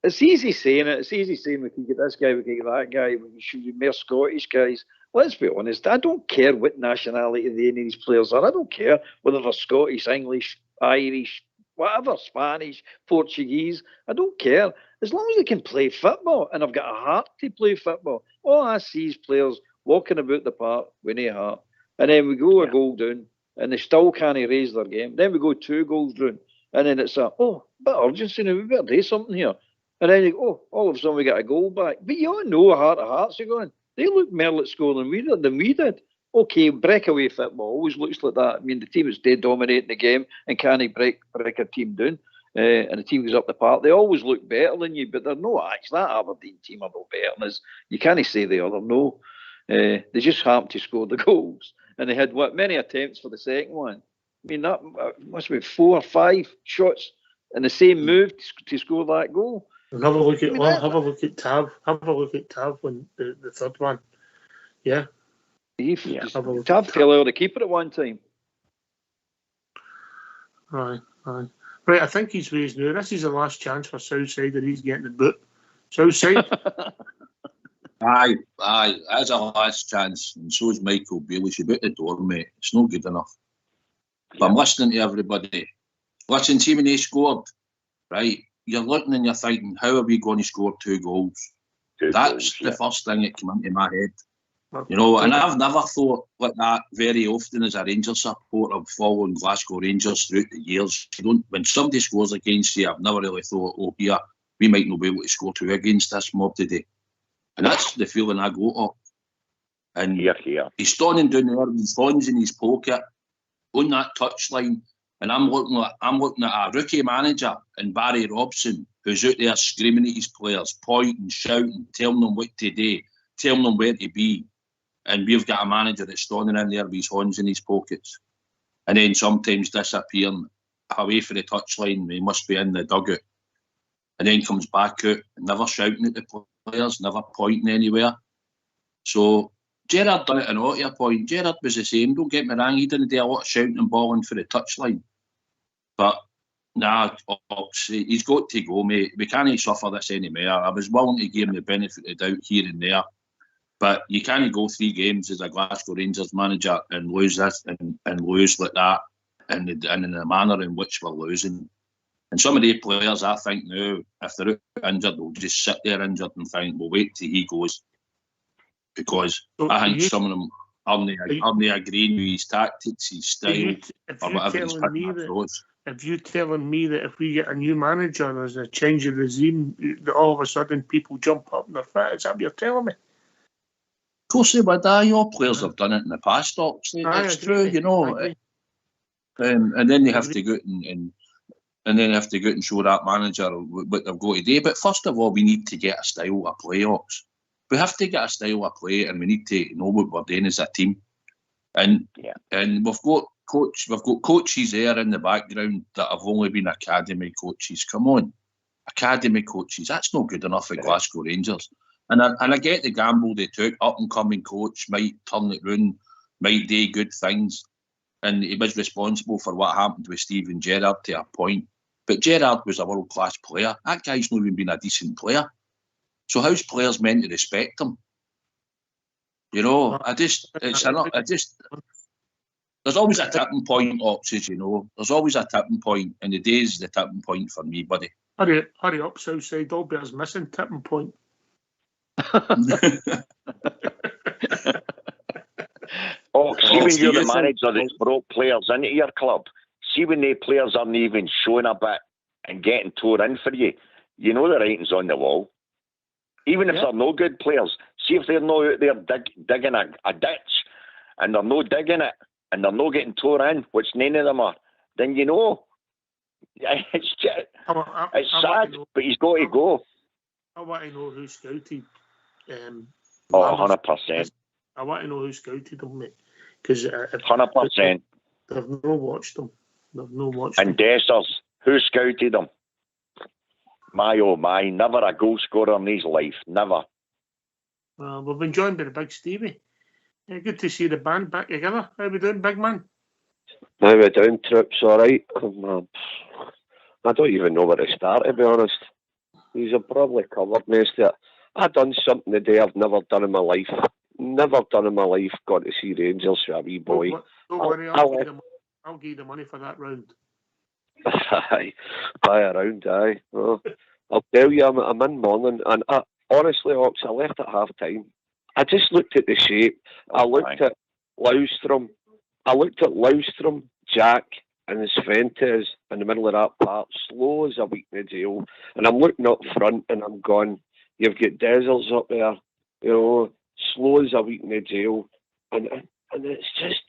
It's easy saying it. It's easy saying we can get this guy, we can get that guy, we should be more Scottish guys. Let's be honest, I don't care what nationality any of these players are. I don't care whether they're Scottish, English, Irish, whatever, Spanish, Portuguese. I don't care. As long as they can play football and I've got a heart to play football. All I see is players walking about the park with no heart. And then we go a goal down and they still can't raise their game. Then we go 2 goals down and then it's bit of urgency now, we better do something here. And then you go, all of a sudden we get a goal back. But you all know heart of hearts, you're going, they look more like scoring than we did. Okay, breakaway football always looks like that. I mean, the team is dead dominating the game and can't break a team down. And the team goes up the park. They always look better than you, but they're no acts. That Aberdeen team are no better than us. You can't say they are. No. They just happened to score the goals. And they had, many attempts for the second one. I mean, that must be 4 or 5 shots in the same move to score that goal. And have a look at Tav. Have a look at Tav when the third one. Yeah. Tav fell out of the keeper at one time. Aye. Right, I think he's raised now. This is the last chance for Southside and he's getting the boot. Southside. Aye, that's a last chance. And so is Michael Bailey. She's about the door, mate. It's not good enough. But I'm listening to everybody. Listen, see when they scored, right? You're looking and you're thinking, how are we going to score 2 goals? That's the first thing that came into my head. You know, and I've never thought like that very often as a Rangers supporter. I've followed Glasgow Rangers throughout the years. When somebody scores against you, I've never really thought, oh, here, we might not be able to score 2 against this mob today. And that's the feeling I go to. And he's standing down there with phones in his pocket on that touchline. And I'm looking at a rookie manager in Barry Robson who's out there screaming at his players, pointing, shouting, telling them what to do, telling them where to be. And we've got a manager that's standing in there with his hands in his pockets. And then sometimes disappearing away from the touchline. He must be in the dugout. And then comes back out, never shouting at the players, never pointing anywhere. So Gerrard done it an audio point. Gerrard was the same, don't get me wrong, he didn't do a lot of shouting and balling for the touchline. But nah, he's got to go, mate. We can't suffer this anymore. I was willing to give him the benefit of the doubt here and there. But you can't go 3 games as a Glasgow Rangers manager and lose this and lose like that and in the manner in which we're losing. And some of the players, I think now, if they're out injured, they'll just sit there injured and think, we'll wait till he goes. Because I think some of them aren't agreeing with his tactics, his style, or whatever he's picking across. If you're telling me that if we get a new manager and there's a change of regime, that all of a sudden people jump up in their fit, is that what you're telling me? Of course they would. Your players have done it in the past, Ox. It's true, you know. And then they have to go out and then they have to go out and show that manager what they've got to do. But first of all, we need to get a style of play, Ox. We have to get a style of play, and we need to know what we're doing as a team. And we've got coaches there in the background that have only been academy coaches. Come on, academy coaches. That's not good enough at Glasgow Rangers. And I get the gamble they took. Up and coming coach might turn it round, might do good things. And he was responsible for what happened with Steven Gerrard to a point. But Gerrard was a world-class player. That guy's not even been a decent player. So how's players meant to respect him? You know, there's always a tipping point, Oxes, you know. There's always a tipping point, and the day's the tipping point for me, buddy. Hurry up, Southside. Albert's missing tipping point. See when you're the manager that's brought players into your club, see when the players aren't even showing a bit and getting tore in for you, you know the writing's on the wall. Even if they're no good players, see if they're not out there digging a ditch and they're no digging it and they're not getting tore in, which none of them are, then you know. It's just, it's sad, but he's got to go. I want to know who scouted. 100%. I want to know who scouted them, mate. Because 100%. They've no watched them. And Dessers, who scouted them? My oh my, never a goal scorer in his life, never. We've been joined by the big Stevie. Good to see the band back together. How we doing, big man? How we doing, Troops? All right. I don't even know where to start, to be honest. He's probably covered most of it. I've done something today I've never done in my life. Never done in my life. Got to see Rangers for a wee boy. Don't worry, I'll give you the money for that round. Aye, buy a round, aye. Oh, I'll tell you, I'm in morning, and honestly, Ox, I left at half time. I just looked at the shape. I looked at Laustrom. Jack, and Sventes in the middle of that part, slow as a week in the jail. And I'm looking up front, and I'm going, you've got Deserts up there, you know, slow as a week in the jail. And it's just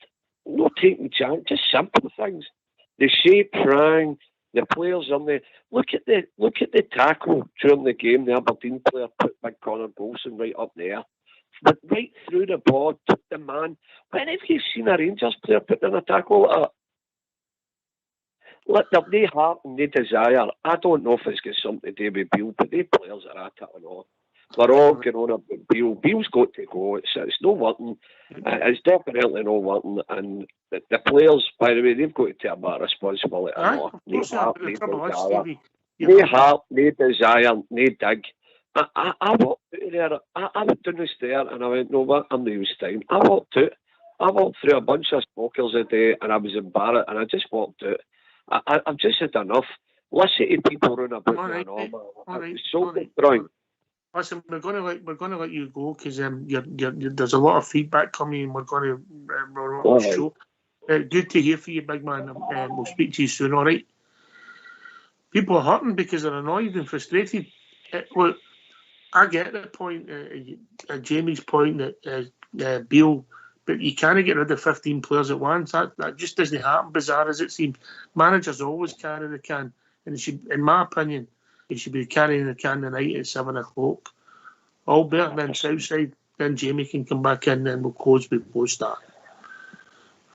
not taking chance, just simple things. The shape rang, the players on the look at the tackle during the game. The Aberdeen player put big Connor Bolson right up there, but right through the board, took the man. When have you seen a Rangers player put in a tackle like that? Look, they've no heart and no desire. I don't know if it's got something to do with Beale, but they players are at it or not. We're all going on about Beale. Beale's got to go. It's not working. It's definitely not working. And the players, by the way, they've got to take a better responsibility. No heart, no desire, no dig. I walked out there. I went down the stair and I went, no, what? I'm not even time. I walked out. I walked through a bunch of smokers a day and I was embarrassed and I just walked out. I've just had enough. Listen to people run about me and all. Listen, we're going to let you go because there's a lot of feedback coming and we're going to run on the show. Good to hear from you, big man. We'll speak to you soon, all right? People are hurting because they're annoyed and frustrated. Look, I get the point, Jamie's point that Beale, but you can't get rid of 15 players at once. That just doesn't happen, bizarre as it seems. Managers always carry the can. And it should, in my opinion, he should be carrying the can tonight at 7 o'clock. Albert, then Southside, then Jamie can come back in, then we'll close before start.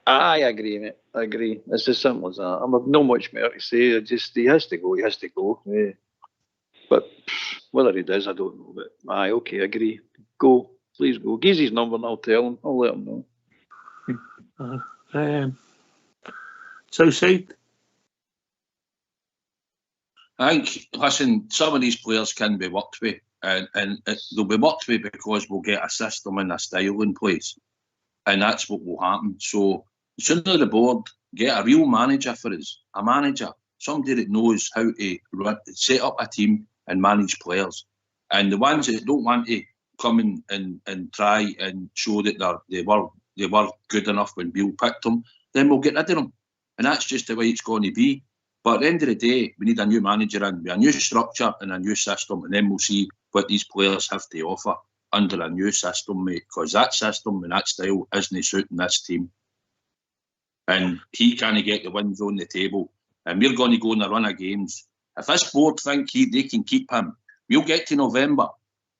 I agree, mate. I agree. It's as simple as that. I've not much more to say. He has to go. Yeah. But whether he does, I don't know. But aye, okay, I agree. Go. Please go. Give his number and I'll tell him. I'll let him know. Southside? I think, listen, some of these players can be worked with, and they'll be worked with because we'll get a system and a style in place, and that's what will happen. So, sooner the board get a real manager for us, a manager, somebody that knows how to set up a team and manage players, and the ones that don't want to come in and try and show that they were good enough when Beale picked them, then we'll get rid of them, and that's just the way it's going to be. But at the end of the day, we need a new manager in, with a new structure and a new system, and then we'll see what these players have to offer under a new system, mate, because that system and that style isn't suiting this team. and he can't get the wins on the table, and we're going to go on a run of games. If this board think they can keep him, we'll get to November,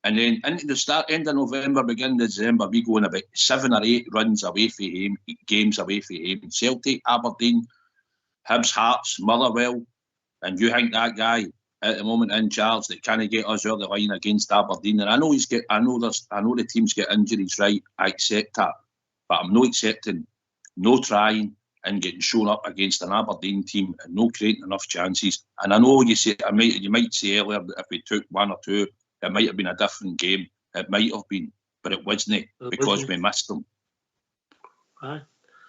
and then into the end of November, beginning of December, we go on about 7 or 8 runs away from him, games away from him. Celtic, Aberdeen, Hibs, Hearts, Motherwell, and you think that guy at the moment in charge that can't get us out the line against Aberdeen? And I know the teams get injuries, right? I accept that, but I'm not accepting no trying and getting shown up against an Aberdeen team and no creating enough chances. And I know you might say earlier that if we took 1 or 2, it might have been a different game. It might have been, but it wasn't because we missed them. Aye.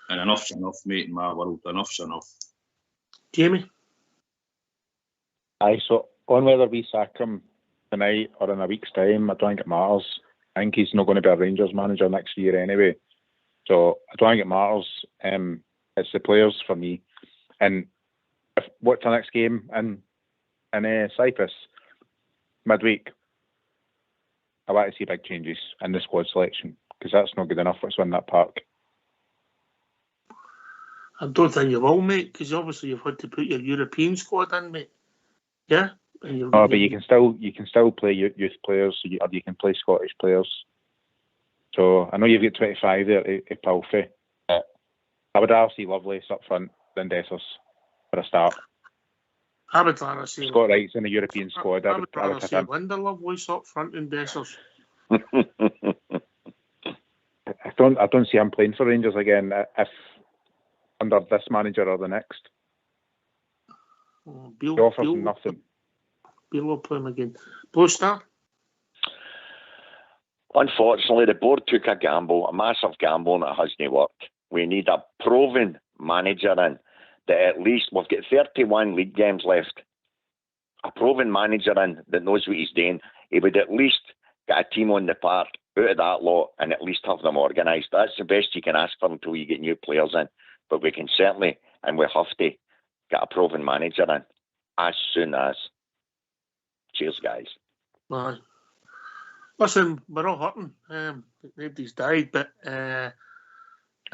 And enough's enough, mate, in my world. Enough's enough. Jamie? Aye, so on whether we sack him tonight or in a week's time, I don't think it matters. I think he's not going to be a Rangers manager next year anyway. So I don't think it matters. It's the players for me. And what's the next game in Cyprus? Midweek. I want to see big changes in the squad selection because that's not good enough. Let's win that park. I don't think you will, mate, because obviously you've had to put your European squad in, mate. Yeah? But you can still play youth players, or you can play Scottish players. So I know you've got 25 there at Palfy. I would rather see Lovelace up front than Dessers for a start. I would rather see Scott Wright's in the European squad. I would rather see Linda Lovelace up front than Dessers. I don't see him playing for Rangers again if under this manager or the next. He offers nothing. Beale will play him again. Blue Star? Unfortunately, the board took a gamble, a massive gamble, and it hasn't worked. We need a proven manager in that at least we've got 31 league games left. A proven manager in that knows what he's doing. He would at least get a team on the park out of that lot and at least have them organised. That's the best you can ask for until you get new players in. But we can certainly, and we have to, get a proven manager in as soon as. Cheers, guys. Aye. Listen, we're all hurting. Nobody's died, but I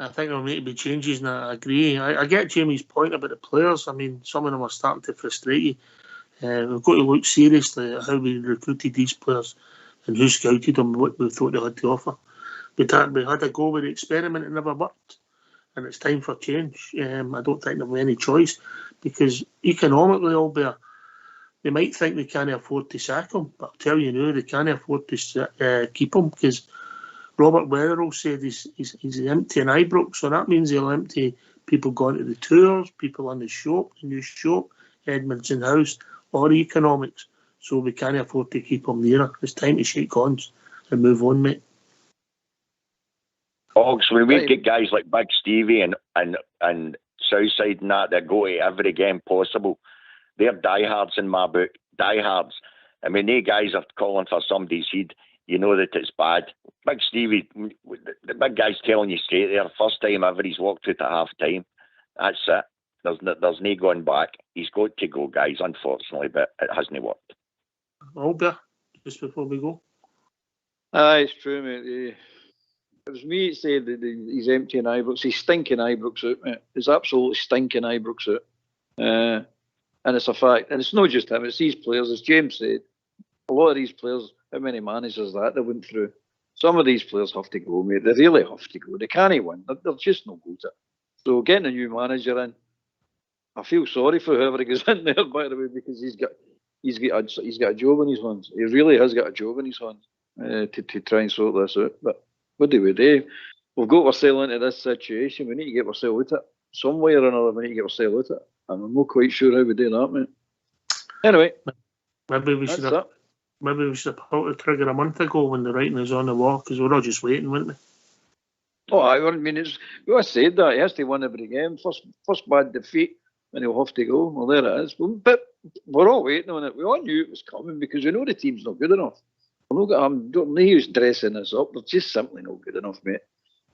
think there will need to be changes, and I agree. I get Jamie's point about the players. I mean, some of them are starting to frustrate you. We've got to look seriously at how we recruited these players and who scouted them, what we thought they had to offer. We had a go with the experiment, it never worked, and it's time for change. I don't think they've any choice, because economically, Albert, they might think they can't afford to sack him, but I'll tell you now, they can't afford to keep him, because Robert Weatherall said he's emptying Ibrox, so that means he'll empty people going to the tours, people in the shop, the new shop, Edmondson House, or economics. So we can't afford to keep him there. It's time to shake hands and move on, mate. Ogs, when we get guys like Big Stevie and Southside and that go to every game possible, they're diehards in my book. Diehards. I mean, they guys are calling for somebody's head. You know that it's bad. Big Stevie, the big guy's telling you straight there, first time ever he's walked out at half time. That's it. There's no going back. He's got to go, guys, unfortunately, but it hasn't worked. Albert, just before we go. Aye, it's true, mate. It was me that said that he's emptying Ibrox. He's stinking Ibrox out, mate. He's absolutely stinking Ibrox out. And it's a fact. And it's not just him, it's these players. As James said, a lot of these players, how many managers that they went through? Some of these players have to go, mate. They really have to go. They can't win. They're just no good at it. So getting a new manager in, I feel sorry for whoever goes in there, by the way, because he's got a job in his hands. He really has got a job in his hands to try and sort this out. But what do we do? We've got ourselves into this situation. We need to get ourselves out of it. Some way or another, we need to get ourselves out of it. And I'm not quite sure how we do that, mate. Anyway, maybe we should have pulled the trigger a month ago when the writing was on the wall, because we're all just waiting, weren't we? Oh, I mean, I said that he has to win every game. First bad defeat, and he'll have to go. Well, there it is. But we're all waiting on it. We all knew it was coming because we know the team's not good enough. Don't use dressing this up. They're just simply not good enough, mate.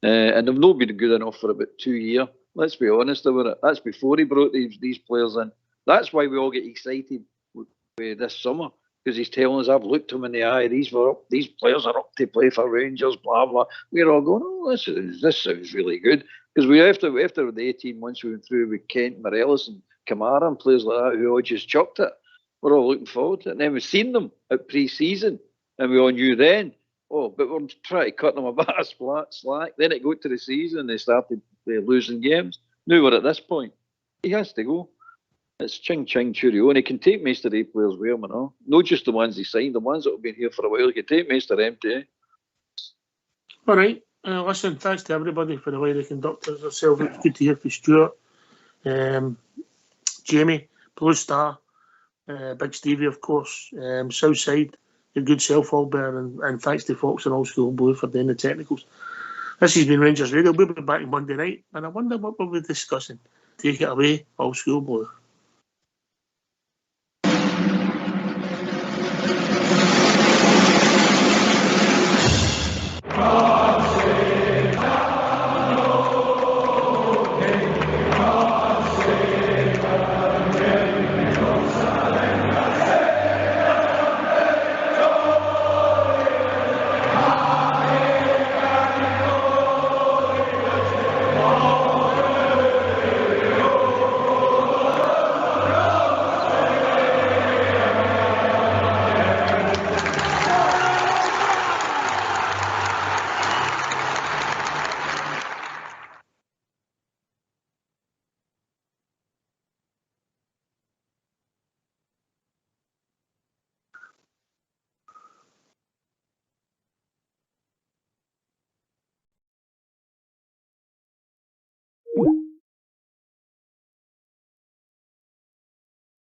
And they've not been good enough for about 2 years. Let's be honest about it. That's before he brought these players in. That's why we all get excited with this summer, because he's telling us, I've looked him in the eye, these players are up to play for Rangers, blah, blah. We're all going, oh, this sounds really good. Because we after the 18 months we went through with Kent, Morelos and Kamara and players like that who all just chucked it. We're all looking forward to it. And then we've seen them at pre-season and we all knew then, but we're trying to cut them a bit of slack. Then it got to the season and they started losing games. Now we're at this point. He has to go. It's ching cheerio. And he can take most of the players with him, Not just the ones he signed, the ones that have been here for a while. He can take most of them too. All right. Listen, thanks to everybody for the way they conducted themselves. It's good to hear from Stuart, Jamie, Blue Star, Big Stevie, of course, Southside, your good self, Albert, and thanks to Fox and All School Blue for doing the technicals. This has been Rangers Radio. We'll be back Monday night, and I wonder what we'll be discussing. Take it away, All School Blue.